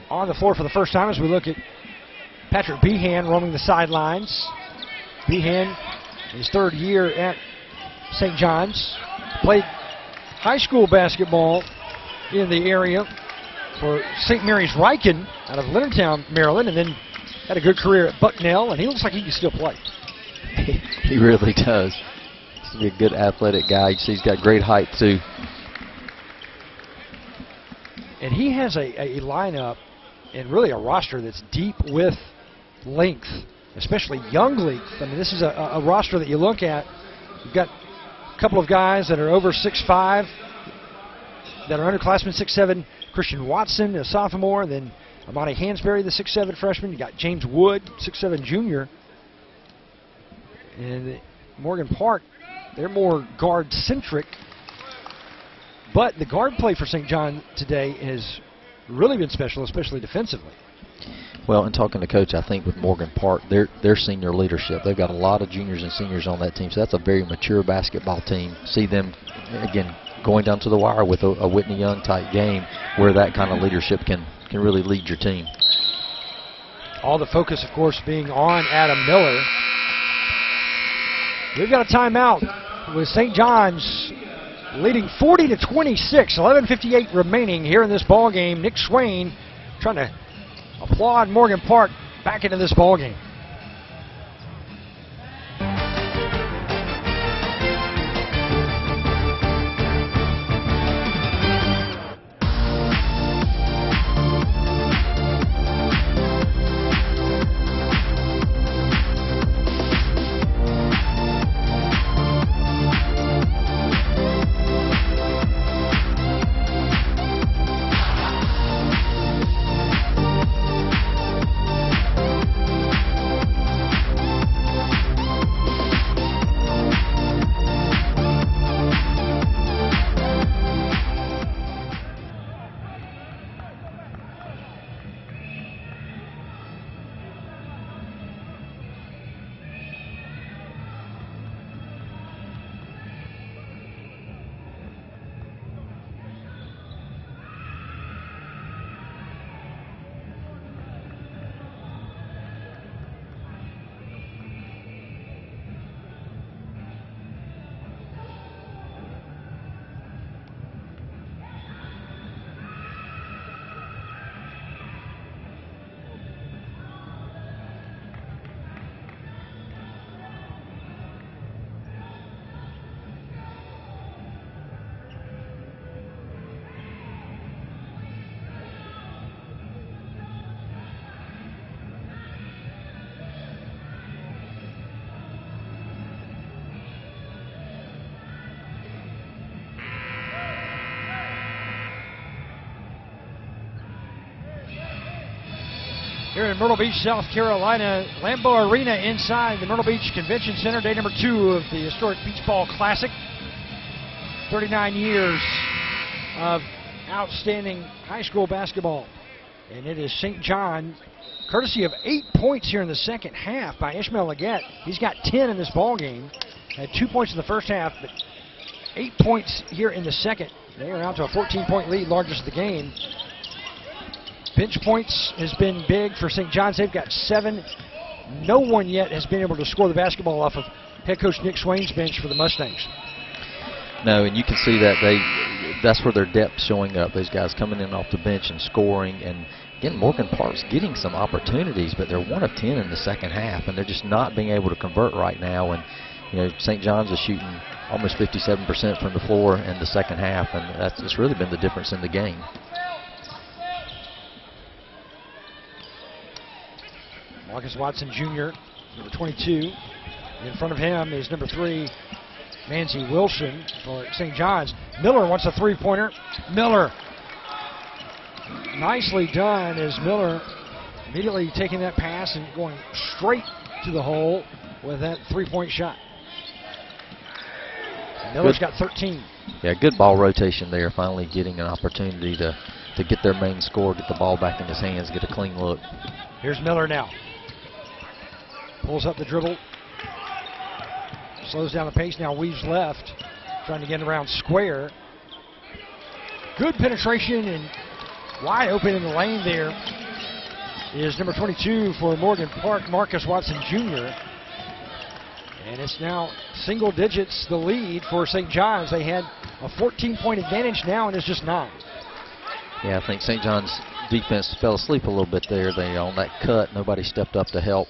on the floor for the first time as we look at Patrick Behan roaming the sidelines. Behan, his third year at St. John's, played high school basketball in the area for St. Mary's Riken out of Leonardtown, Maryland, and then had a good career at Bucknell, and he looks like he can still play. He really does. He's a good athletic guy. You see he's got great height, too. And he has a lineup and really a roster that's deep with length, especially young length. I mean, this is a roster that you look at. You've got a couple of guys that are over 6'5", that are underclassmen, 6'7". Christian Watson, a sophomore, and then Amani Hansberry, the 6'7" freshman. You got James Wood, 6'7" junior. And Morgan Park, they're more guard-centric. But the guard play for St. John today has really been special, especially defensively. Well, in talking to Coach, I think with Morgan Park, their senior leadership, they've got a lot of juniors and seniors on that team, so that's a very mature basketball team. See them, again, going down to the wire with a Whitney Young type game where that kind of leadership can really lead your team. All the focus, of course, being on Adam Miller. We've got a timeout with St. John's leading 40-26, 11:58 remaining here in this ball game. Nick Swain trying to applaud Morgan Park back into this ball game. Here in Myrtle Beach, South Carolina, Lambeau Arena inside the Myrtle Beach Convention Center, day number 2 of the historic Beach Ball Classic. 39 years of outstanding high school basketball. And it is St. John, courtesy of 8 points here in the second half by Ishmael Leggett. He's got 10 in this ball game. Had 2 points in the first half, but 8 points here in the second. They are out to a 14-point lead, largest of the game. Bench points has been big for St. John's. They've got 7. No one yet has been able to score the basketball off of head coach Nick Swain's bench for the Mustangs. No, and you can see that that's where their depth's showing up. Those guys coming in off the bench and scoring. And again, Morgan Park's getting some opportunities, but they're 1 of 10 in the second half, and they're just not being able to convert right now. And you know, St. John's is shooting almost 57% from the floor in the second half, and it's really been the difference in the game. Marcus Watson Jr., number 22. In front of him is number 3, Manzi Wilson for St. John's. Miller wants a three-pointer. Miller. Nicely done as Miller immediately taking that pass and going straight to the hole with that three-point shot. Miller's got 13. Yeah, good ball rotation there, finally getting an opportunity to get their main score, get the ball back in his hands, get a clean look. Here's Miller now. Pulls up the dribble. Slows down the pace, now weaves left. Trying to get around square. Good penetration and wide open in the lane there is number 22 for Morgan Park, Marcus Watson Jr. And it's now single digits the lead for St. John's. They had a 14-point advantage now, and it's just 9. Yeah, I think St. John's defense fell asleep a little bit there. They on that cut, nobody stepped up to help.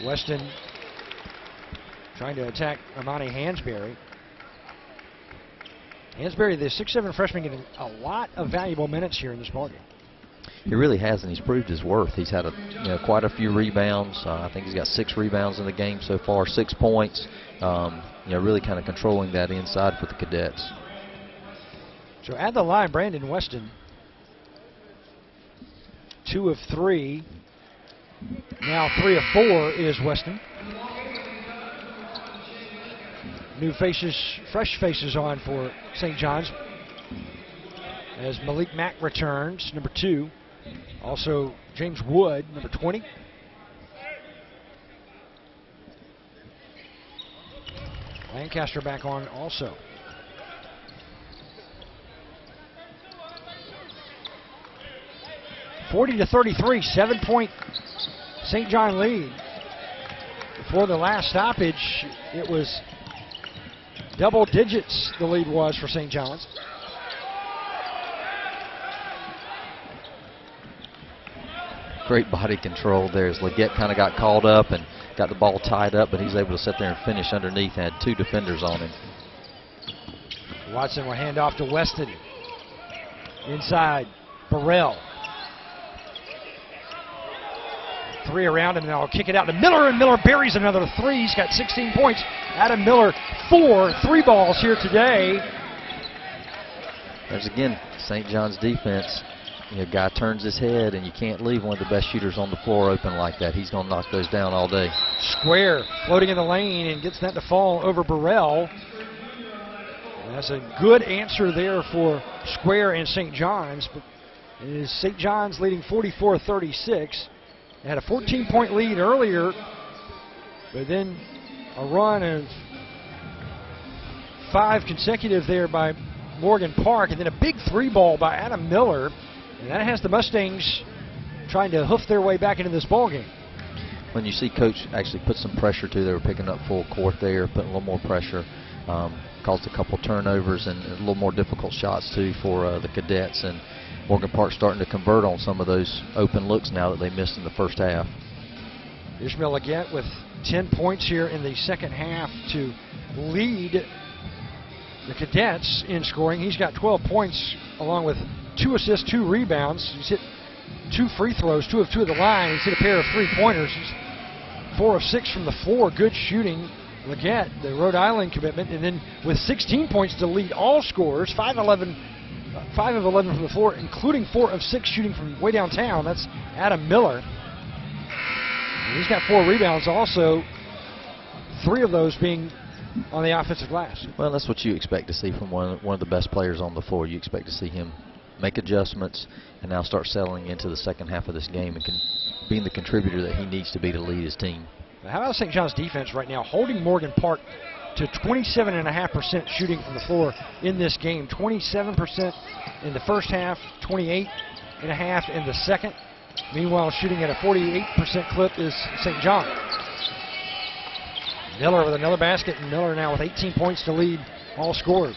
Weston trying to attack Amani Hansberry. Hansberry, the 6'7" freshman, getting a lot of valuable minutes here in this ballgame. He really has, and he's proved his worth. He's had quite a few rebounds. I think he's got 6 rebounds in the game so far, 6 points. Really kind of controlling that inside for the Cadets. So at the line, Brandon Weston, 2 of 3. Now 3 of 4 is Weston. New faces, fresh faces on for St. John's as Malik Mack returns, number 2. Also James Wood, number 20. Lancaster back on also. (40-33), 7-point St. John lead. Before the last stoppage, it was double digits the lead was for St. John's. Great body control there as Leggett kind of got called up and got the ball tied up, but he's able to sit there and finish underneath and had 2 defenders on him. Watson will hand off to Weston. Inside, Burrell. 3 around him, and now kick it out to Miller, and Miller buries another 3. He's got 16 points. Adam Miller, 4 3-balls here today. There's again St. John's defense. Guy turns his head, and you can't leave one of the best shooters on the floor open like that. He's going to knock those down all day. Square floating in the lane and gets that to fall over Burrell. And that's a good answer there for Square and St. John's. But it is St. John's leading 44-36. They had a 14-point lead earlier, but then a run of 5 consecutive there by Morgan Park, and then a big 3-ball by Adam Miller. And that has the Mustangs trying to hoof their way back into this ballgame. When you see Coach actually put some pressure too, they were picking up full court there, putting a little more pressure, caused a couple turnovers and a little more difficult shots too for the Cadets. And Morgan Park starting to convert on some of those open looks now that they missed in the first half. Ishmael Leggett with 10 points here in the second half to lead the Cadets in scoring. He's got 12 points along with 2 assists, 2 rebounds. He's hit 2 free throws, 2 of 2 at the line. He's hit a pair of 3-pointers. He's 4 of 6 from the floor. Good shooting. Leggett, the Rhode Island commitment, and then with 16 points to lead all scorers, 5 of 11 from the floor, including 4 of 6 shooting from way downtown. That's Adam Miller. And he's got 4 rebounds also, 3 of those being on the offensive glass. Well, that's what you expect to see from one of the best players on the floor. You expect to see him make adjustments and now start settling into the second half of this game and being the contributor that he needs to be to lead his team. Now, how about St. John's defense right now, holding Morgan Park to 27.5% shooting from the floor in this game. 27% in the first half, 28.5% in the second. Meanwhile, shooting at a 48% clip is St. John. Miller with another basket, and Miller now with 18 points to lead all scorers.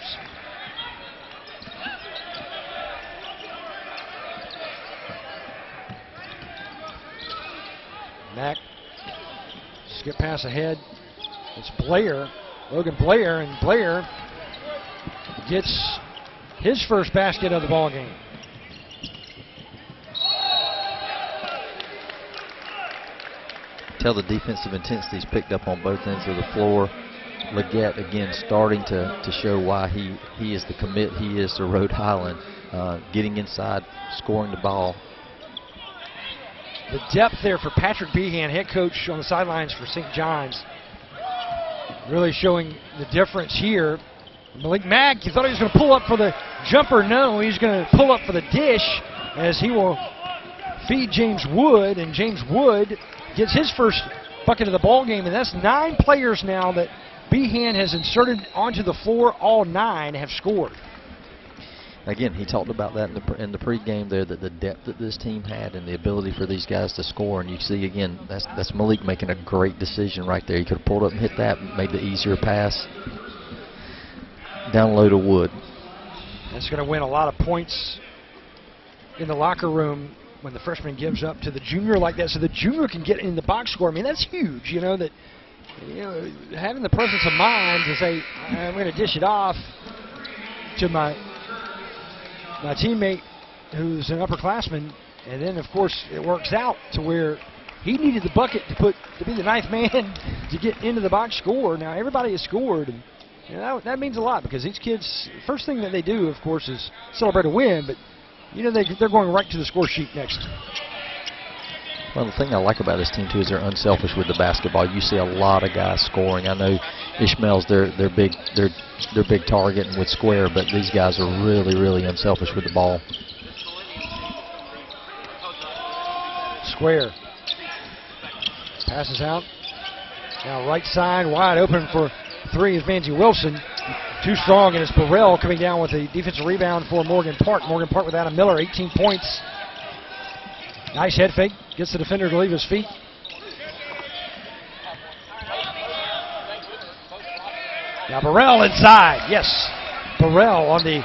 Mack, skip pass ahead. It's Blair, Logan Blair, and Blair gets his first basket of the ball game. Tell the defensive intensity's picked up on both ends of the floor. Leggett again starting to show why he is the commit he is to Rhode Island, getting inside, scoring the ball. The depth there for Patrick Behan, head coach on the sidelines for St. John's, really showing the difference here. Malik Mack, you thought he was going to pull up for the jumper. No, he's going to pull up for the dish as he will feed James Wood, and James Wood gets his first bucket of the ball game, and that's 9 players now that Behan has inserted onto the floor. All 9 have scored. Again, he talked about that in the pregame there, that the depth that this team had and the ability for these guys to score. And you see, again, that's Malik making a great decision right there. He could have pulled up and hit that, made the easier pass. Down low to Wood. That's going to win a lot of points in the locker room when the freshman gives up to the junior like that, so the junior can get in the box score. I mean, that's huge, you know, that having the presence of mind to say, I'm going to dish it off to my teammate who's an upperclassman, and then, of course, it works out to where he needed the bucket to be the 9th man to get into the box score. Now, everybody has scored, and that means a lot because these kids, first thing that they do, of course, is celebrate a win, but they're going right to the score sheet next. Well, the thing I like about this team, too, is they're unselfish with the basketball. You see a lot of guys scoring. I know Ishmael's their big target and with Square, but these guys are really, really unselfish with the ball. Square passes out. Now right side, wide open for 3 is Manzi Wilson. Too strong, and it's Burrell coming down with a defensive rebound for Morgan Park. Morgan Park with Adam Miller, 18 points. Nice head fake. Gets the defender to leave his feet. Now Burrell inside. Yes. Burrell on the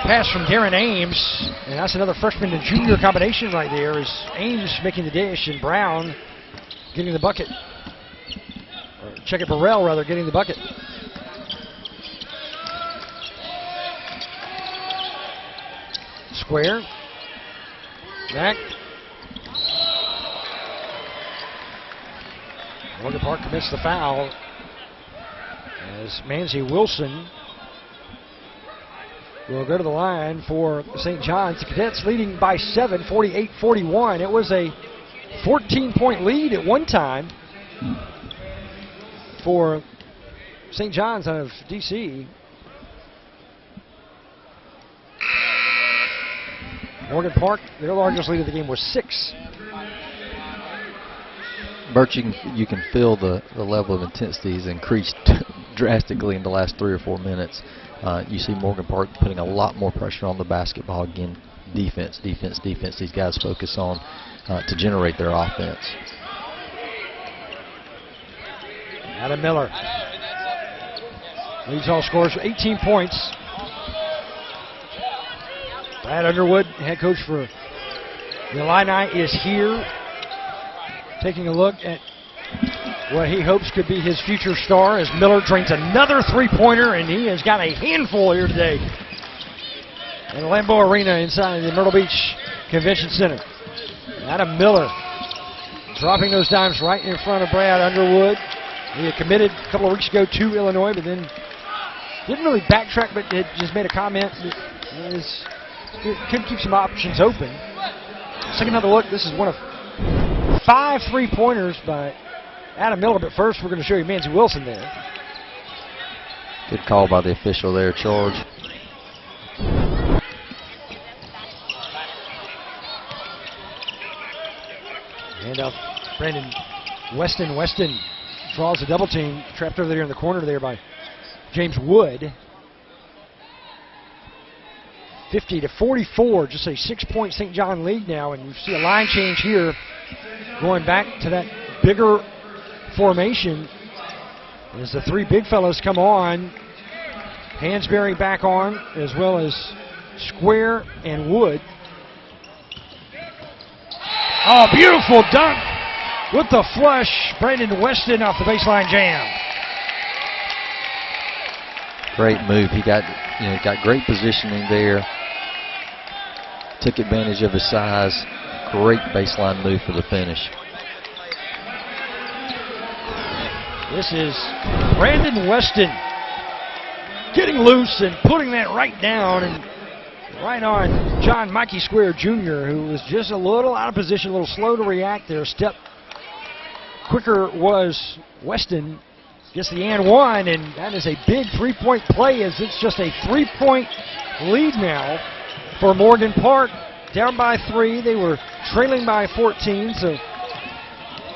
pass from Darren Ames. And that's another freshman and junior combination right there. Is Ames making the dish and Brown getting the bucket. Or check it, Burrell rather, getting the bucket. Square. Back. Morgan Park commits the foul as Manzi Wilson will go to the line for St. John's. The Cadets leading by 7, 48-41. It was a 14-point lead at one time for St. John's out of D.C. Morgan Park, their largest lead of the game, was 6. Bert, you can feel the level of intensity has increased drastically in the last 3 or 4 minutes. You see Morgan Park putting a lot more pressure on the basketball. Again, defense. These guys focus on to generate their offense. Adam Miller leads all scorers, 18 points. Brad Underwood, head coach for the Illini, is here, taking a look at what he hopes could be his future star as Miller drains another three-pointer, and he has got a handful here today in the Lambeau Arena inside the Myrtle Beach Convention Center. Adam Miller dropping those dimes right in front of Brad Underwood. He had committed a couple of weeks ago to Illinois, but then didn't really backtrack, but had just made a comment that could keep some options open. Second another look, this is one of 5 3-pointers by Adam Miller, but first we're going to show you Manzi Wilson there. Good call by the official there, charge. Hand off Brandon Weston. Weston draws a double team, trapped over there in the corner there by James Wood. 50-44, just a 6-point St. John lead now, and you see a line change here, going back to that bigger formation as the 3 big fellas come on. Hansberry back on, as well as Square and Wood. Oh, beautiful dunk with the flush. Brandon Weston off the baseline jam. Great move. He got great positioning there. Took advantage of his size. Great baseline move for the finish. This is Brandon Weston getting loose and putting that right down and right on John Mikey Square Jr., who was just a little out of position, a little slow to react there. A step quicker was Weston. Gets the and one, and that is a big 3-point play as it's just a 3-point lead now for Morgan Park. Down by 3. They were trailing by 14, so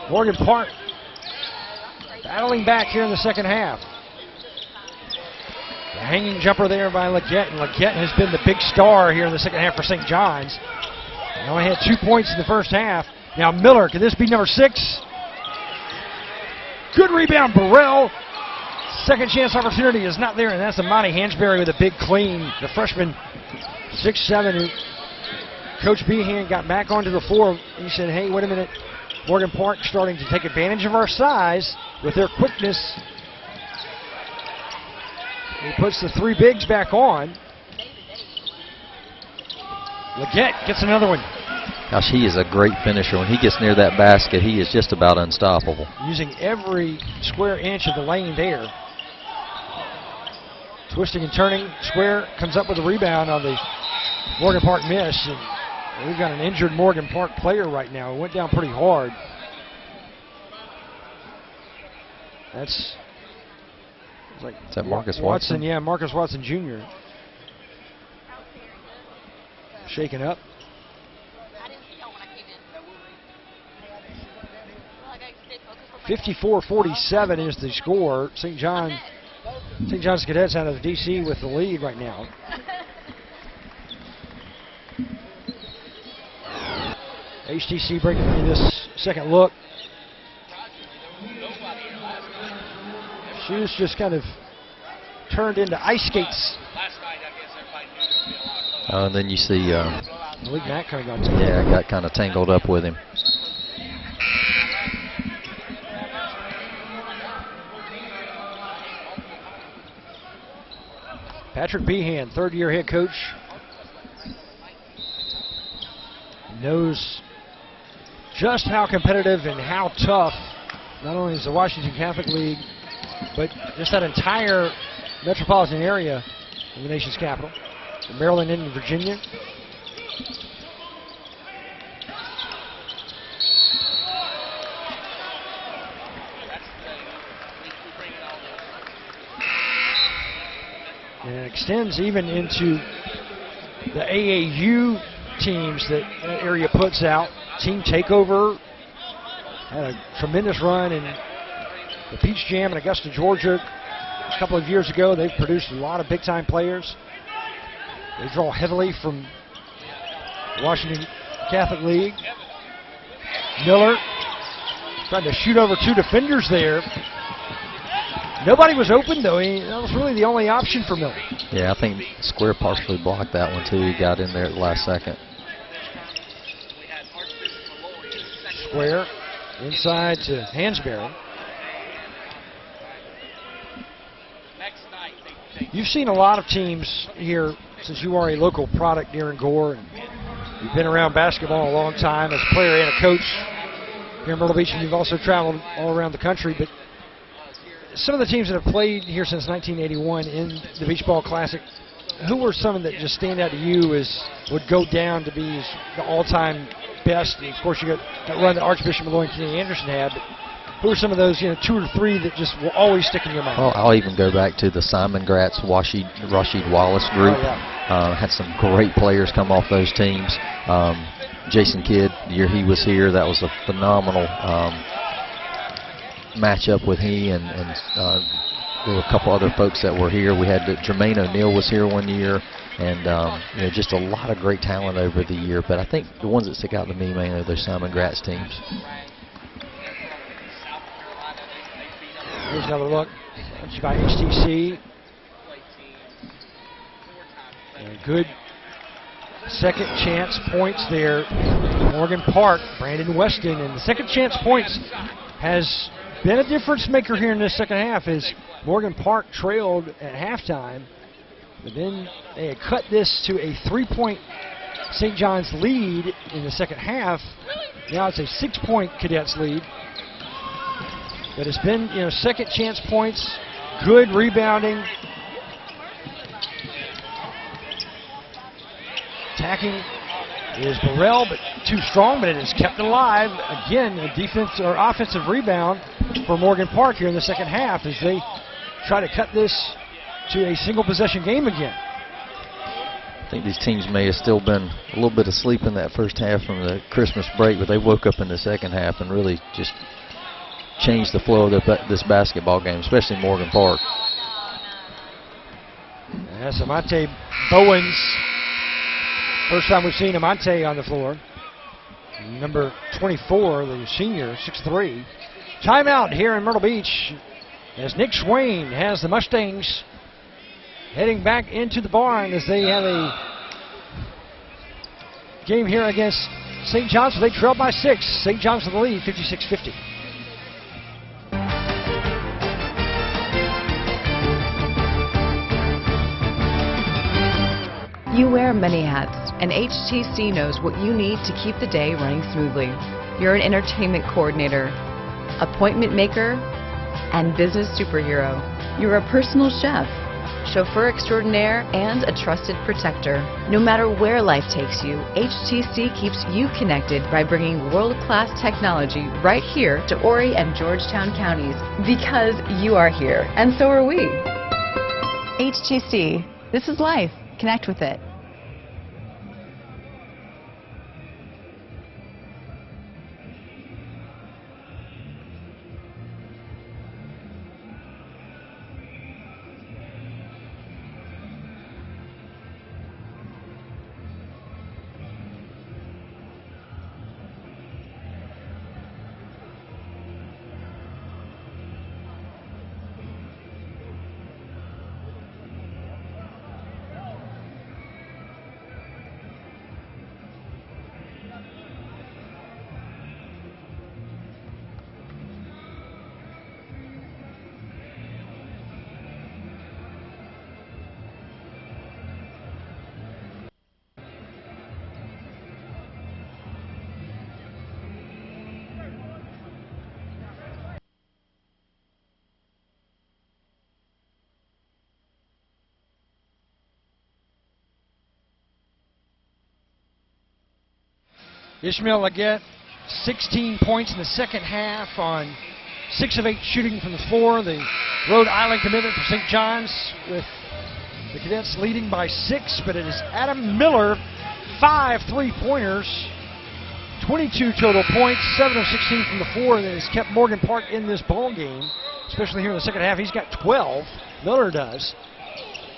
Morgan Park battling back here in the second half. A hanging jumper there by Leggett, and Leggett has been the big star here in the second half for St. John's. He only had 2 points in the first half. Now Miller, could this be number 6? Good rebound, Burrell. Second chance opportunity is not there, and that's Amani Hansberry with a big clean. The freshman, 6'7", who Coach Behan got back onto the floor. He said, hey, wait a minute. Morgan Park starting to take advantage of our size with their quickness. He puts the 3 bigs back on. Leggett gets another one. Gosh, he is a great finisher. When he gets near that basket, he is just about unstoppable. Using every square inch of the lane there. Twisting and turning. Square comes up with a rebound on the Morgan Park miss. And we've got an injured Morgan Park player right now. It went down pretty hard. That's like, is that Marcus Watson? Yeah, Marcus Watson Jr. Shaken up. 54-47 is the score. St. John's Cadets out of the DC with the lead right now. HTC breaking through this second look. Shoes just kind of turned into ice skates. And then you see Malik Mack kind of got kind of tangled up with him. Patrick Behan, third-year head coach, knows just how competitive and how tough not only is the Washington Catholic League, but just that entire metropolitan area in the nation's capital, Maryland and Virginia. And it extends even into the AAU teams that area puts out. Team Takeover had a tremendous run in the Peach Jam in Augusta, Georgia a couple of years ago. They've produced a lot of big-time players. They draw heavily from the Washington Catholic League. Miller trying to shoot over 2 defenders there. Nobody was open, though. That was really the only option for Miller. Yeah, I think Square partially blocked that one, too. He got in there at the last second. Square inside to Hansberry. You've seen a lot of teams here since you are a local product here in Gore. And you've been around basketball a long time as a player and a coach here in Myrtle Beach, and you've also traveled all around the country. But some of the teams that have played here since 1981 in the Beach Ball Classic, who were some that just stand out to you as would go down to be the all-time best? And of course, you got that run that Archbishop Malloy and Kenny Anderson had. But who are some of those, 2 or 3 that just will always stick in your mind? Oh, I'll even go back to the Simon Gratz, Rasheed Wallace group. Oh, yeah. Had some great players come off those teams. Jason Kidd, the year he was here, that was a phenomenal matchup with he and there were a couple other folks that were here. We had Jermaine O'Neal was here one year, and just a lot of great talent over the year. But I think the ones that stick out to me mainly are those Simon Gratz teams. Here's another look by HTC. And good second chance points there. Morgan Park, Brandon Weston, and the second chance points has been a difference maker here in this second half as Morgan Park trailed at halftime, but then they had cut this to a 3-point St. John's lead in the second half. Now it's a 6-point Cadets lead. But it's been, second chance points, good rebounding. Attacking is Burrell, but too strong, but it is kept alive. Again, a defense or offensive rebound for Morgan Park here in the second half as they try to cut this to a single possession game again. I think these teams may have still been a little bit asleep in that first half from the Christmas break, but they woke up in the second half and really just changed the flow of this basketball game, especially Morgan Park. That's Amante Bowens. First time we've seen Amante on the floor. Number 24, the senior, 6'3". Timeout here in Myrtle Beach as Nick Swain has the Mustangs heading back into the barn as they have a game here against St. John's. They trail by 6. St. John's with the lead, 56-50. You wear many hats, and HTC knows what you need to keep the day running smoothly. You're an entertainment coordinator, appointment maker, and business superhero. You're a personal chef, chauffeur extraordinaire, and a trusted protector. No matter where life takes you, HTC keeps you connected by bringing world-class technology right here to Horry and Georgetown counties, because you are here, and so are we. HTC, this is life. Connect with it. Ishmael Leggett, 16 points in the second half on 6 of 8 shooting from the floor. The Rhode Island commitment for St. John's with the Cadets leading by 6, but it is Adam Miller, 5 3-pointers, 22 total points, 7 of 16 from the floor that has kept Morgan Park in this ball game, especially here in the second half. He's got 12, Miller does.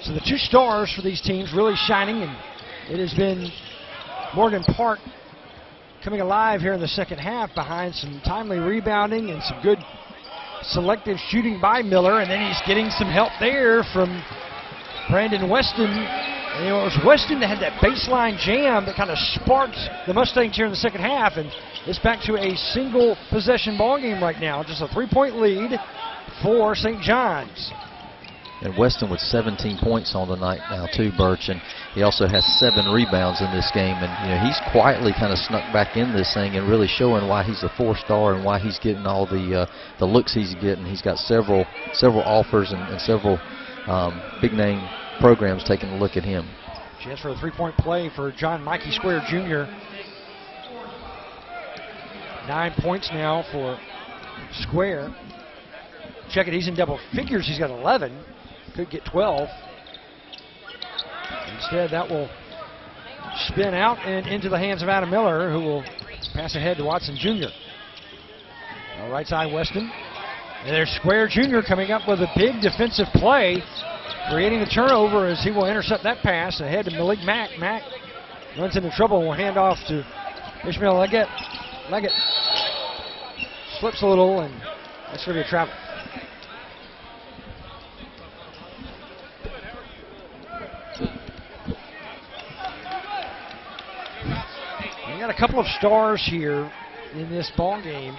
So the two stars for these teams really shining, and it has been Morgan Park coming alive here in the second half behind some timely rebounding and some good selective shooting by Miller, and then he's getting some help there from Brandon Weston. And, it was Weston that had that baseline jam that kind of sparked the Mustangs here in the second half, and it's back to a single possession ball game right now. Just a 3-point lead for St. John's. And Weston with 17 points on the night now too, Birch, and he also has 7 rebounds in this game. And he's quietly kind of snuck back in this thing and really showing why he's a 4-star and why he's getting all the looks he's getting. He's got several offers and several big name programs taking a look at him. Chance for a 3-point play for John Mikey Square Jr. 9 points now for Square. Check it, he's in double figures. He's got 11. Could get 12. Instead, that will spin out and into the hands of Adam Miller, who will pass ahead to Watson Jr. Right side, Weston. And there's Square Jr. coming up with a big defensive play, creating a turnover as he will intercept that pass ahead to Malik Mack. Mack runs into trouble and will hand off to Ishmael Leggett. Leggett slips a little, and that's going to be a travel. Got a couple of stars here in this ball game.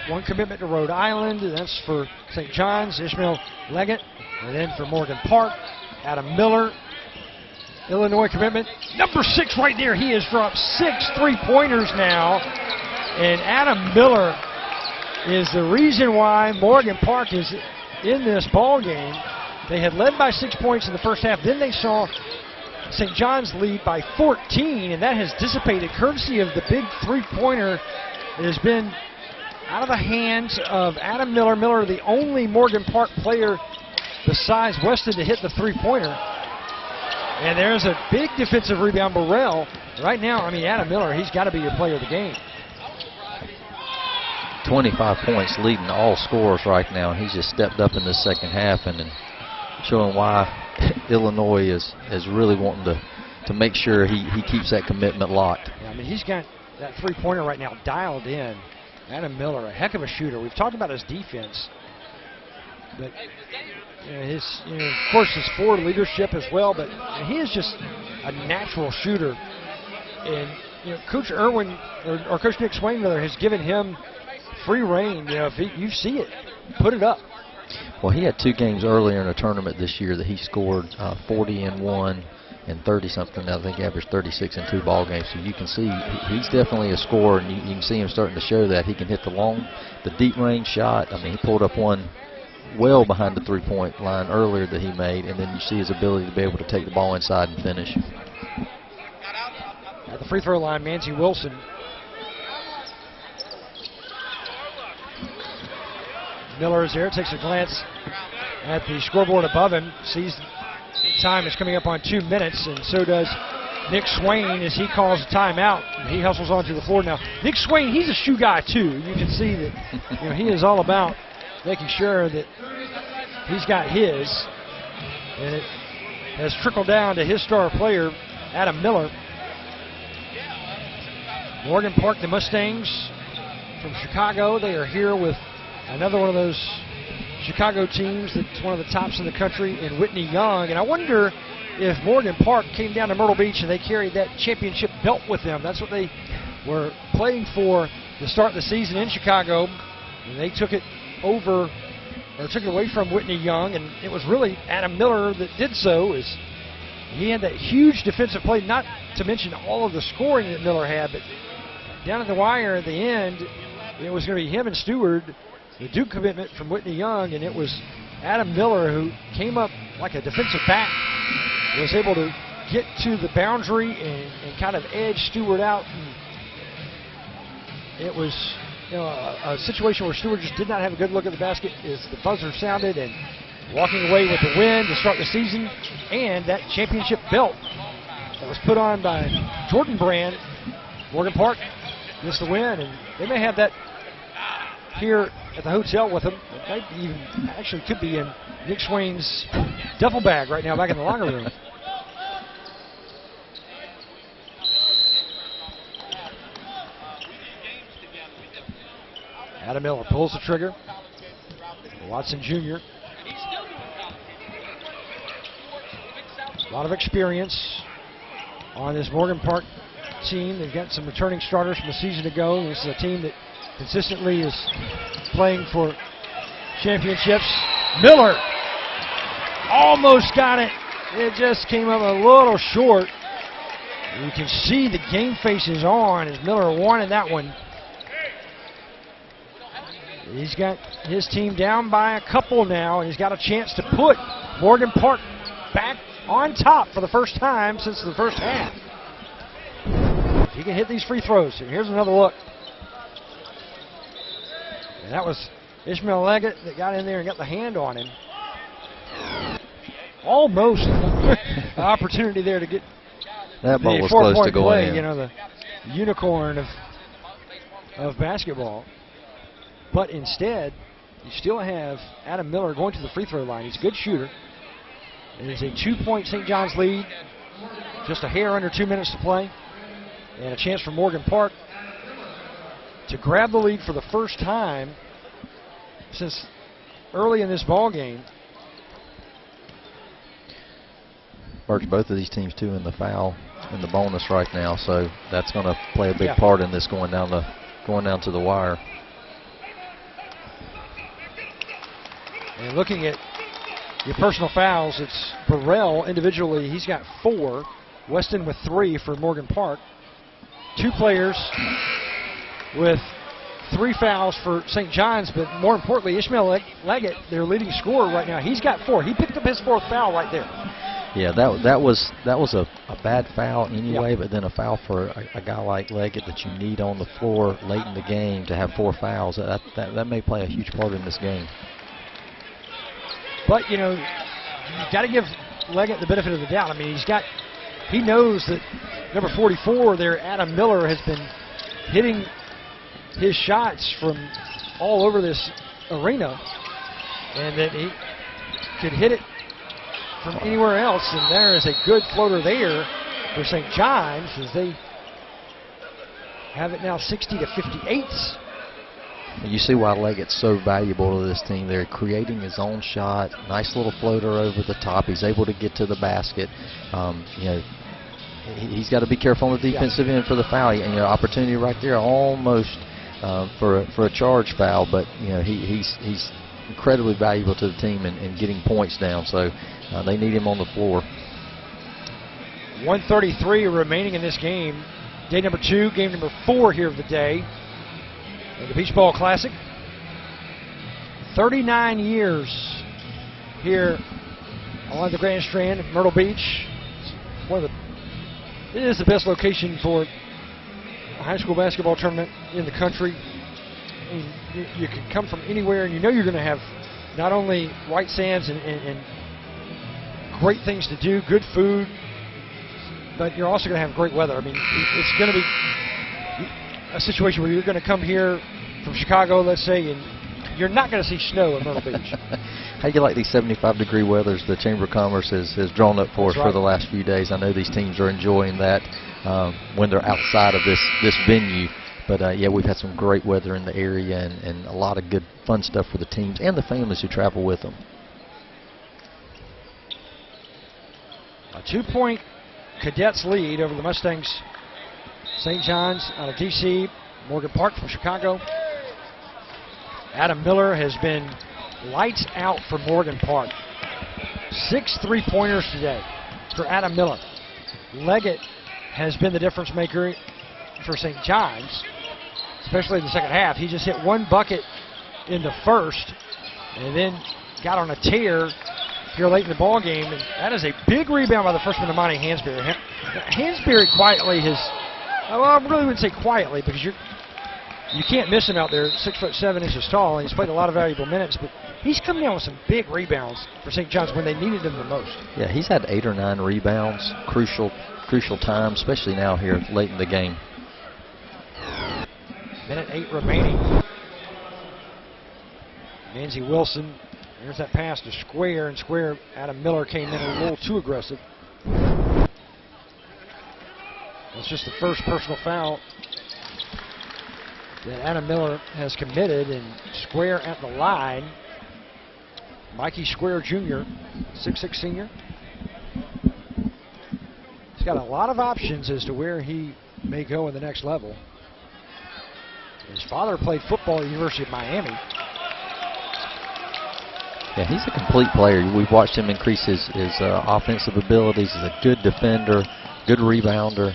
One commitment to Rhode Island, and that's for St. John's, Ishmael Leggett, and then for Morgan Park, Adam Miller. Illinois commitment, number 6 right there. He has dropped 6 3-pointers now, and Adam Miller is the reason why Morgan Park is in this ball game. They had led by 6 points in the first half. Then they saw St. John's lead by 14, and that has dissipated courtesy of the big 3-pointer that has been out of the hands of Adam Miller. Miller, the only Morgan Park player besides Weston to hit the 3-pointer. And there's a big defensive rebound. Burrell, right now, Adam Miller, he's got to be your player of the game. 25 points leading all scorers right now. He's just stepped up in the second half, and showing why Illinois is really wanting to make sure he keeps that commitment locked. Yeah, I mean, he's got that three-pointer right now dialed in. Adam Miller, a heck of a shooter. We've talked about his defense, but of course, his forward leadership as well. But he is just a natural shooter, and Coach Irwin or Coach Nick Swain rather has given him free reign. If you see it, put it up. Well, he had 2 games earlier in a tournament this year that he scored 40 in one and 30-something. I think he averaged 36 in 2 ball games. So you can see he's definitely a scorer, and you can see him starting to show that. He can hit the deep range shot. I mean, he pulled up one well behind the three-point line earlier that he made, and then you see his ability to be able to take the ball inside and finish. At the free throw line, Manzi Wilson. Miller is there, takes a glance at the scoreboard above him, sees time is coming up on 2 minutes, and so does Nick Swain as he calls a timeout. He hustles onto the floor now. Nick Swain, he's a shoe guy too. You can see that he is all about making sure that he's got his, and it has trickled down to his star player, Adam Miller. Morgan Park, the Mustangs from Chicago, they are here with another one of those Chicago teams that's one of the tops in the country in Whitney Young. And I wonder if Morgan Park came down to Myrtle Beach and they carried that championship belt with them. That's what they were playing for to start the season in Chicago. And they took it over, or took it away from Whitney Young. And it was really Adam Miller that did so. As he had that huge defensive play, not to mention all of the scoring that Miller had. But down at the wire at the end, it was going to be him and Stewart, the Duke commitment from Whitney Young, and it was Adam Miller who came up like a defensive back, was able to get to the boundary and kind of edge Stewart out. And it was a situation where Stewart just did not have a good look at the basket as the buzzer sounded, and walking away with the win to start the season and that championship belt that was put on by Jordan Brand. Morgan Park gets the win, and they may have that here at the hotel with them. It might even actually could be in Nick Swain's duffel bag right now back in the locker room. Adam Miller pulls the trigger. Watson Jr. A lot of experience on this Morgan Park team. They've got some returning starters from a season ago. This is a team that consistently is playing for championships. Miller almost got it. It just came up a little short. You can see the game faces on as Miller wanted that one. He's got his team down by a couple now, and he's got a chance to put Morgan Park back on top for the first time since the first half. He can hit these free throws, and here's another look. And that was Ishmael Leggett that got in there and got the hand on him. Almost an opportunity there to get that ball the was close to play, going in. the unicorn of basketball. But instead, you still have Adam Miller going to the free throw line. He's a good shooter. And it's a 2-point St. John's lead. Just a hair under 2 minutes to play. And a chance for Morgan Park to grab the lead for the first time since early in this ball game. Both of these teams too in the foul in the bonus right now, so that's going to play a big part in this going down to the wire. And looking at your personal fouls, it's Burrell individually. He's got 4. Weston with 3 for Morgan Park. 2 players with 3 fouls for St. John's, but more importantly, Ishmael Leggett, their leading scorer right now, he's got 4. He picked up his 4th foul right there. Yeah, that was a bad foul anyway, but then a foul for a guy like Leggett that you need on the floor late in the game to have 4 fouls. That may play a huge part in this game. But, you've got to give Leggett the benefit of the doubt. I mean, he knows that number 44 there, Adam Miller, has been hitting his shots from all over this arena, and that he could hit it from anywhere else, and there is a good floater there for St. John's as they have it now 60-58. You see why Leggett's so valuable to this team. They're creating his own shot. Nice little floater over the top. He's able to get to the basket. You know, he's got to be careful on the defensive end for the foul. And, you know, opportunity right there, almost for a charge foul. But you know, he's incredibly valuable to the team in getting points down. So they need him on the floor. 1:33 remaining in this game. Day number 2, game number 4 here of the day. The Beach Ball Classic. 39 years here along the Grand Strand of Myrtle Beach. It is the best location for a high school basketball tournament in the country. I mean, you can come from anywhere, and you know you're going to have not only white sands and great things to do, good food, but you're also going to have great weather. I mean, it's going to be a situation where you're going to come here from Chicago, let's say, and you're not going to see snow in Myrtle Beach. How do you like these 75-degree weathers the Chamber of Commerce has drawn up for us for the last few days? I know these teams are enjoying that when they're outside of this venue. But, yeah, we've had some great weather in the area and a lot of good, fun stuff for the teams and the families who travel with them. A 2-point Cadets lead over the Mustangs. St. John's out of D.C., Morgan Park from Chicago. Adam Miller has been lights out for Morgan Park. 6 3-pointers today for Adam Miller. Leggett has been the difference maker for St. John's, especially in the second half. He just hit 1 bucket in the first and then got on a tear here late in the ball game. And that is a big rebound by the freshman Amani Hansberry. Hansberry quietly has, well, I really wouldn't say quietly, because you can't miss him out there, 6'7" tall, and he's played a lot of valuable minutes, but he's coming down with some big rebounds for St. John's when they needed him the most. Yeah, he's had 8 or 9 rebounds, crucial time, especially now here late in the game. Minute 8 remaining. Nancy Wilson, there's that pass to Square, and Square, Adam Miller came in a little too aggressive. That's just the first personal foul that Adam Miller has committed, and Square at the line. Mikey Square Jr., 6'6" senior. He's got a lot of options as to where he may go in the next level. His father played football at the University of Miami. Yeah, he's a complete player. We've watched him increase his offensive abilities. He's a good defender, good rebounder.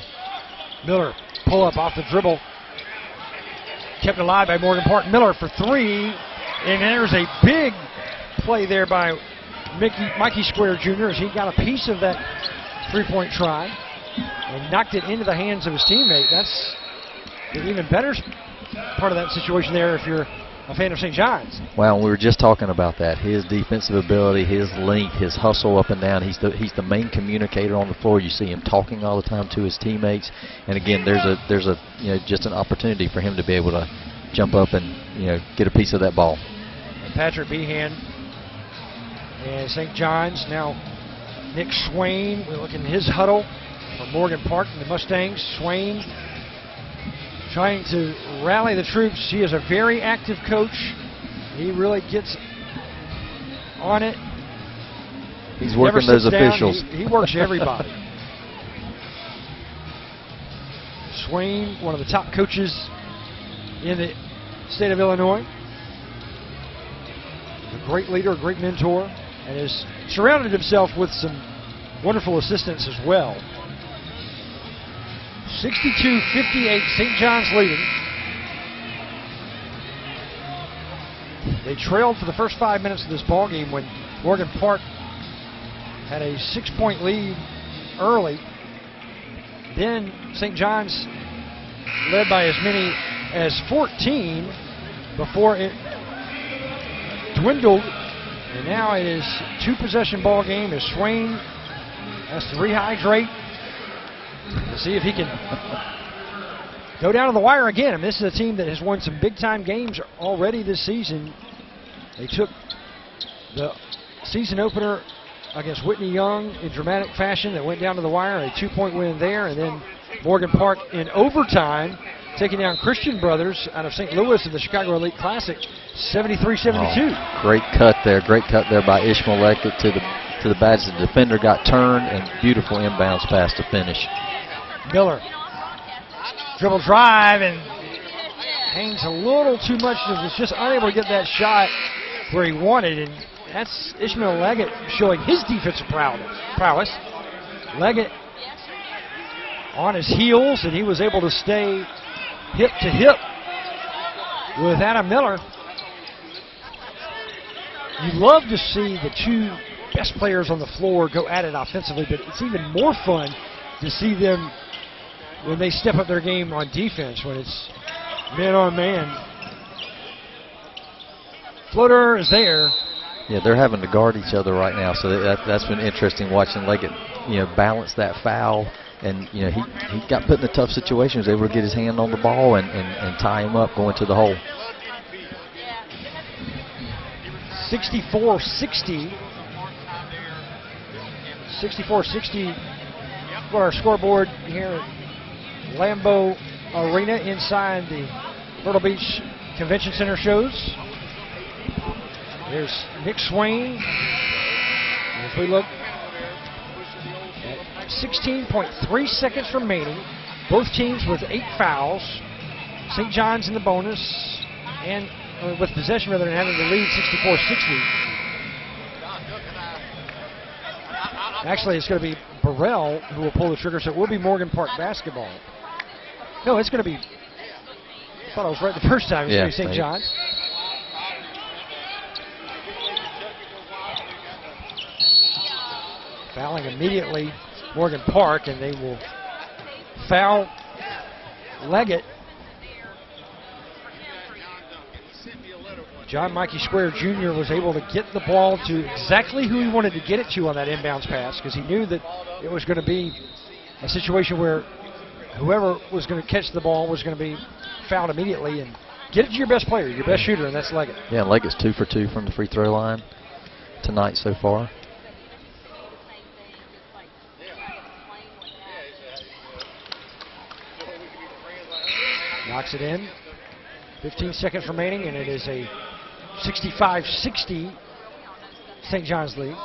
Miller, pull up off the dribble. Kept alive by Morgan Park. Miller for 3. And there's a big play there by Mikey Square Jr. as he got a piece of that 3-point try and knocked it into the hands of his teammate. That's an even better part of that situation there if you're a fan of St. John's. Well, we were just talking about that. His defensive ability, his length, his hustle up and down. He's the main communicator on the floor. You see him talking all the time to his teammates. And again, there's a just an opportunity for him to be able to jump up and get a piece of that ball. And Patrick Behan and St. John's now. Nick Swain, we're looking at his huddle for Morgan Park and the Mustangs. Swain trying to rally the troops. He is a very active coach. He really gets on it. He's working those officials. He works everybody. Swain, one of the top coaches in the state of Illinois. He's a great leader, a great mentor, and has surrounded himself with some wonderful assistants as well. 62-58, St. John's leading. They trailed for the first 5 minutes of this ball game when Morgan Park had a 6-point lead early. Then St. John's led by as many as 14 before it dwindled. And now it is 2-possession ball game as Swain has to rehydrate to see if he can go down to the wire again. I mean, this is a team that has won some big-time games already this season. They took the season opener against Whitney Young in dramatic fashion that went down to the wire, a 2-point win there, and then Morgan Park in overtime taking down Christian Brothers out of St. Louis in the Chicago Elite Classic, 73-72. Oh, great cut there by Ishmael Leggett to the badge. The defender got turned, and beautiful inbounds pass to finish. Miller, dribble drive, and hangs a little too much, and was just unable to get that shot where he wanted, and that's Ishmael Leggett showing his defensive prowess. Leggett on his heels, and he was able to stay hip to hip with Adam Miller. You love to see the two best players on the floor go at it offensively, but it's even more fun to see them when they step up their game on defense, when it's man on man. Floater is there. Yeah, they're having to guard each other right now, so that's been interesting watching Leggett, balance that foul. And, he got put in a tough situation. He was able to get his hand on the ball and tie him up going to the hole. 64-60. 64-60 for our scoreboard here at Lambeau Arena inside the Myrtle Beach Convention Center shows. There's Nick Swain. And if we look, 16.3 seconds remaining. Both teams with 8 fouls. St. John's in the bonus, and with possession rather than having the lead, 64-60. Actually, it's going to be Burrell who will pull the trigger, so it will be Morgan Park basketball. No, it's going to be. I thought I was right the first time. It's going to be St. John's. Fouling immediately. Morgan Park, and they will foul Leggett. John Mikey Square Jr. was able to get the ball to exactly who he wanted to get it to on that inbounds pass, because he knew that it was going to be a situation where whoever was going to catch the ball was going to be fouled immediately. And get it to your best player, your best shooter, and that's Leggett. Yeah, Leggett's 2 for 2 from the free throw line tonight so far. Knocks it in. 15 seconds remaining, and it is a 65-60 St. John's lead.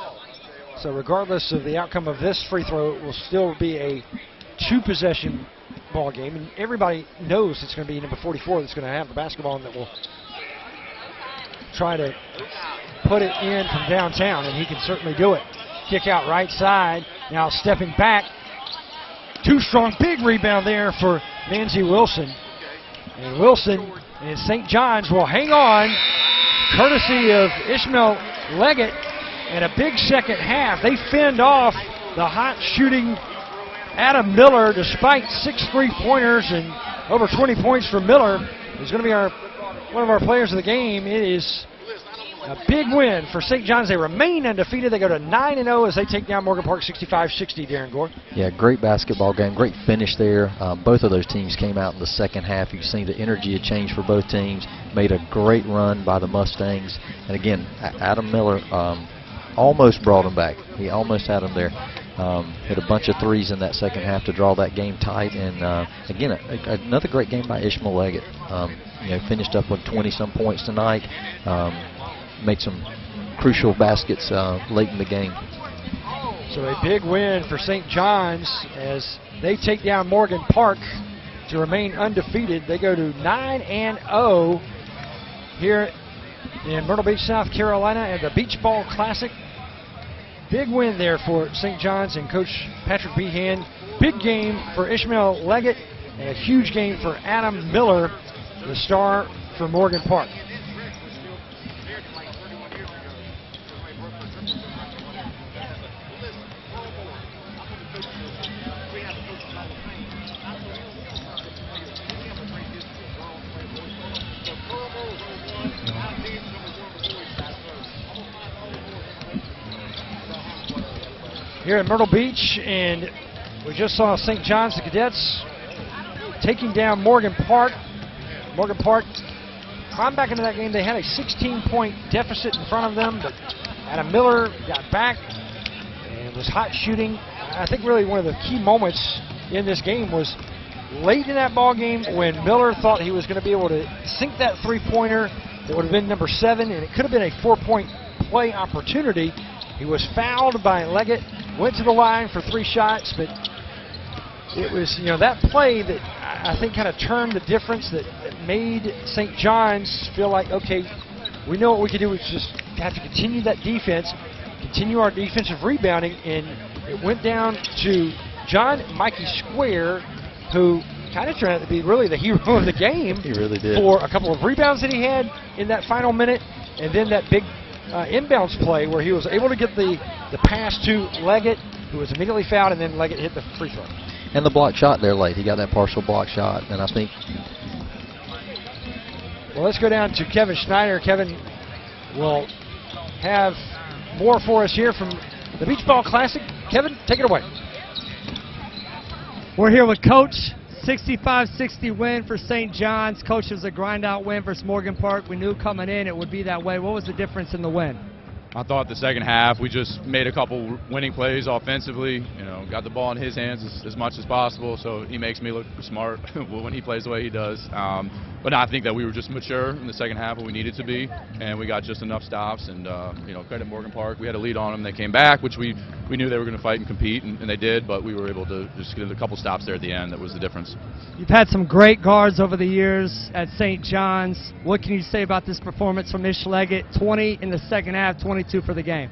So regardless of the outcome of this free throw, it will still be a 2-possession ball game. And everybody knows it's going to be number 44 that's going to have the basketball and that will try to put it in from downtown, and he can certainly do it. Kick out right side. Now stepping back. Too strong. Big rebound there for Nancy Wilson. And Wilson and St. John's will hang on, courtesy of Ishmael Leggett, and a big second half. They fend off the hot shooting Adam Miller, despite 6 3-pointers and over 20 points for Miller. He's going to be one of our players of the game. It is a big win for St. John's. They remain undefeated. They go to 9-0 as they take down Morgan Park 65-60, Darren Gore. Yeah, great basketball game. Great finish there. Both of those teams came out in the second half. You can see the energy had changed for both teams. Made a great run by the Mustangs. And again, Adam Miller almost brought him back. He almost had him there. Hit a bunch of threes in that second half to draw that game tight. And again, another great game by Ishmael Leggett. Finished up with 20-some points tonight. Made some crucial baskets late in the game. So a big win for St. John's as they take down Morgan Park to remain undefeated. They go to 9-0 here in Myrtle Beach, South Carolina at the Beach Ball Classic. Big win there for St. John's and Coach Patrick Behan. Big game for Ishmael Leggett and a huge game for Adam Miller, the star for Morgan Park. Here at Myrtle Beach, and we just saw St. John's, the Cadets, taking down Morgan Park. Morgan Park climbed back into that game. They had a 16-point deficit in front of them, but Adam Miller got back and was hot shooting. I think really one of the key moments in this game was late in that ball game when Miller thought he was going to be able to sink that three-pointer that would have been number 7, and it could have been a 4-point play opportunity. He was fouled by Leggett, went to the line for 3 shots, but it was, that play that I think kind of turned the difference that made St. John's feel like, okay, we know what we can do. We just have to continue that defense, continue our defensive rebounding, and it went down to John Mikey Square, who kind of turned out to be really the hero of the game. He really did. For a couple of rebounds that he had in that final minute, and then that big inbounds play where he was able to get the pass to Leggett, who was immediately fouled, and then Leggett hit the free throw. And the block shot there late. He got that partial block shot, and I think... Well, let's go down to Kevin Schneider. Kevin will have more for us here from the Beach Ball Classic. Kevin, take it away. We're here with Coach. 65-60 win for St. John's. Coach, it was a grind-out win versus Morgan Park. We knew coming in it would be that way. What was the difference in the win? I thought the second half we just made a couple winning plays offensively. Got the ball in his hands as much as possible, so he makes me look smart when he plays the way he does. But I think that we were just mature in the second half, what we needed to be, and we got just enough stops. And credit Morgan Park. We had a lead on them. They came back, which we knew they were going to fight and compete, and they did. But we were able to just get a couple stops there at the end. That was the difference. You've had some great guards over the years at St. John's. What can you say about this performance from Ish Leggett? 20 in the second half, 22 for the game.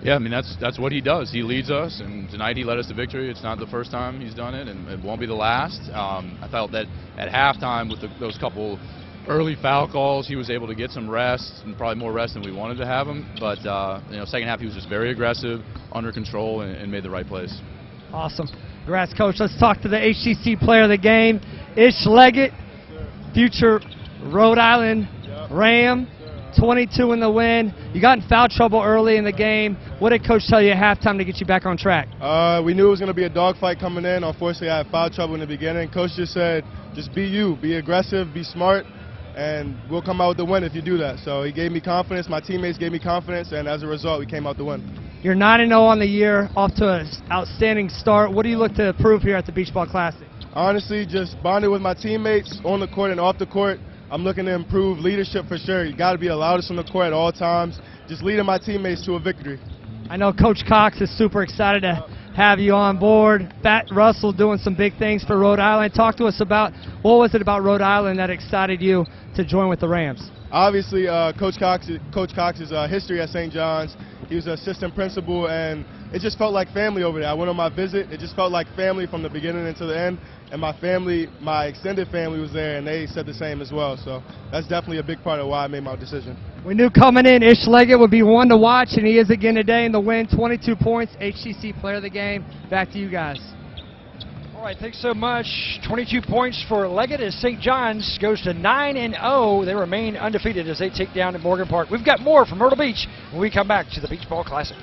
Yeah, I mean, that's what he does. He leads us, and tonight he led us to victory. It's not the first time he's done it, and it won't be the last. I felt that at halftime with those couple early foul calls, he was able to get some rest, and probably more rest than we wanted to have him. But second half he was just very aggressive, under control, and made the right plays. Awesome. Congrats, Coach. Let's talk to the HTC player of the game, Ish Leggett, future Rhode Island Ram. 22 in the win. You got in foul trouble early in the game. What did Coach tell you at halftime to get you back on track? We knew it was going to be a dogfight coming in. Unfortunately, I had foul trouble in the beginning. Coach just said, just be you, be aggressive, be smart, and we'll come out with the win if you do that. So he gave me confidence. My teammates gave me confidence, and as a result, we came out the win. You're 9-0 on the year, off to an outstanding start. What do you look to improve here at the Beach Ball Classic? Honestly, just bonding with my teammates on the court and off the court. I'm looking to improve leadership for sure. You got to be the loudest on the court at all times. Just leading my teammates to a victory. I know Coach Cox is super excited to have you on board. Fat Russell doing some big things for Rhode Island. Talk to us about what was it about Rhode Island that excited you to join with the Rams? Obviously, Coach Cox's history at St. John's. He was an assistant principal, and it just felt like family over there. I went on my visit. It just felt like family from the beginning until the end. And my family, my extended family was there, and they said the same as well. So that's definitely a big part of why I made my decision. We knew coming in Ish Leggett would be one to watch, and he is again today in the win. 22 points, HTC player of the game. Back to you guys. All right, thanks so much. 22 points for Leggett as St. John's goes to 9-0. They remain undefeated as they take down at Morgan Park. We've got more from Myrtle Beach when we come back to the Beach Ball Classic.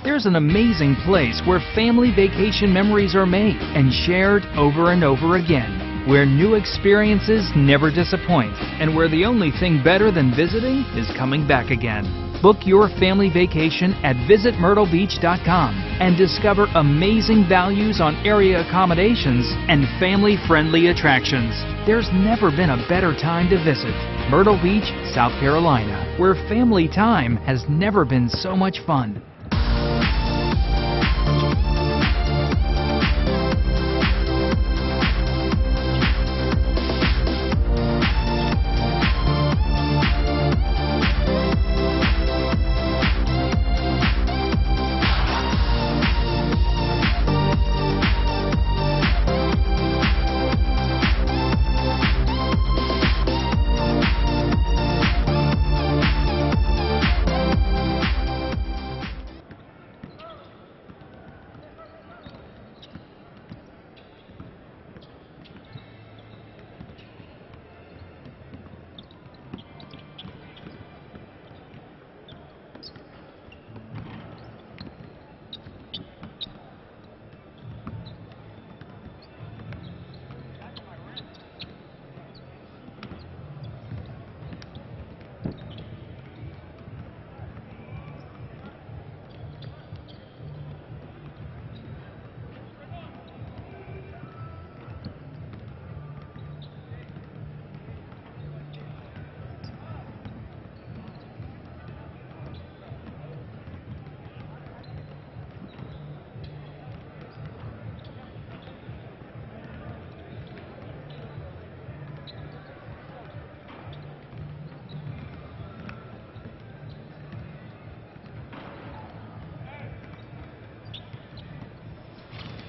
There's an amazing place where family vacation memories are made and shared over and over again, where new experiences never disappoint, and where the only thing better than visiting is coming back again. Book your family vacation at visitmyrtlebeach.com and discover amazing values on area accommodations and family-friendly attractions. There's never been a better time to visit Myrtle Beach, South Carolina, where family time has never been so much fun.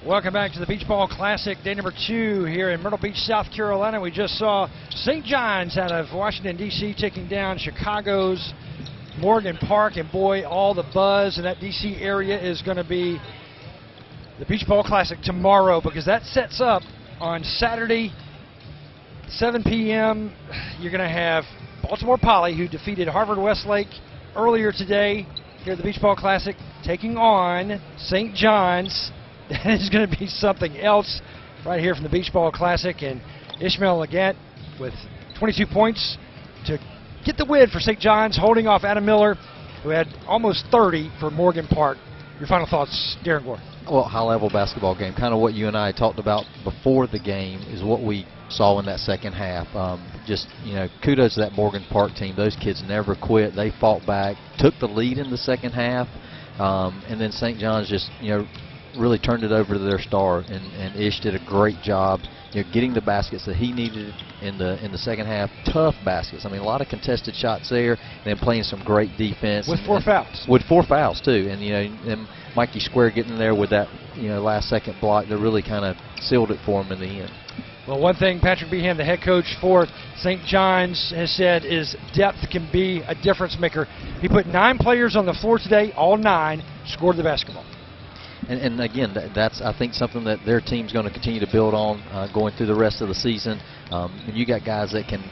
Welcome back to the Beach Ball Classic, day number 2 here in Myrtle Beach, South Carolina. We just saw St. John's out of Washington, D.C. taking down Chicago's Morgan Park, and boy, all the buzz in that D.C. area is going to be the Beach Ball Classic tomorrow, because that sets up on Saturday, 7 p.m. You're going to have Baltimore Poly, who defeated Harvard Westlake earlier today here at the Beach Ball Classic, taking on St. John's. That is going to be something else right here from the Beach Ball Classic. And Ishmael Legant with 22 points to get the win for St. John's, holding off Adam Miller, who had almost 30 for Morgan Park. Your final thoughts, Darren Gore? Well, high-level basketball game, kind of what you and I talked about before the game, is what we saw in that second half. Just, kudos to that Morgan Park team. Those kids never quit. They fought back, took the lead in the second half, and then St. John's just, really turned it over to their star, and Ish did a great job, getting the baskets that he needed in the second half. Tough baskets. I mean, a lot of contested shots there, and then playing some great defense. With 4 fouls. With 4 fouls too, and and Mikey Square getting there with that last second block that really kind of sealed it for him in the end. Well, one thing Patrick Behan, the head coach for St. John's, has said is depth can be a difference maker. He put 9 players on the floor today, all 9 scored the basketball. And again, that's, I think, something that their team's going to continue to build on going through the rest of the season. And you got guys that can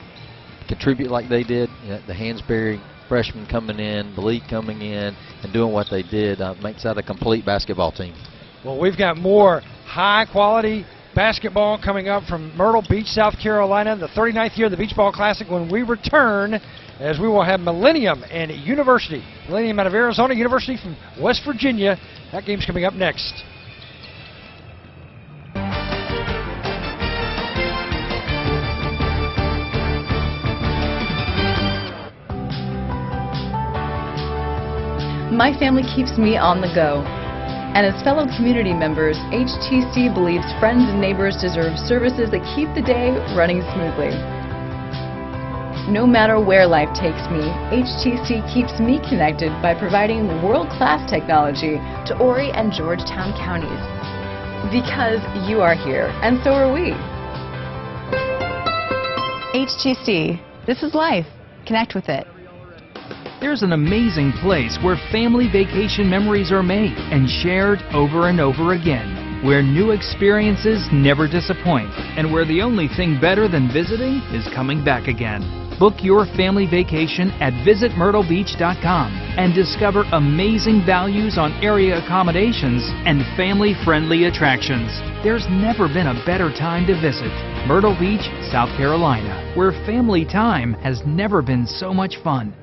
contribute like they did. The Hansberry freshman coming in, the league coming in, and doing what they did makes that a complete basketball team. Well, we've got more high-quality basketball coming up from Myrtle Beach, South Carolina, the 39th year of the Beach Ball Classic, when we return, as we will have Millennium and University. Millennium out of Arizona, University from West Virginia. That game's coming up next. My family keeps me on the go. And as fellow community members, HTC believes friends and neighbors deserve services that keep the day running smoothly. No matter where life takes me, HTC keeps me connected by providing world-class technology to Horry and Georgetown counties. Because you are here, and so are we. HTC. This is life. Connect with it. There's an amazing place where family vacation memories are made and shared over and over again, where new experiences never disappoint, and where the only thing better than visiting is coming back again. Book your family vacation at visitmyrtlebeach.com and discover amazing values on area accommodations and family-friendly attractions. There's never been a better time to visit Myrtle Beach, South Carolina, where family time has never been so much fun.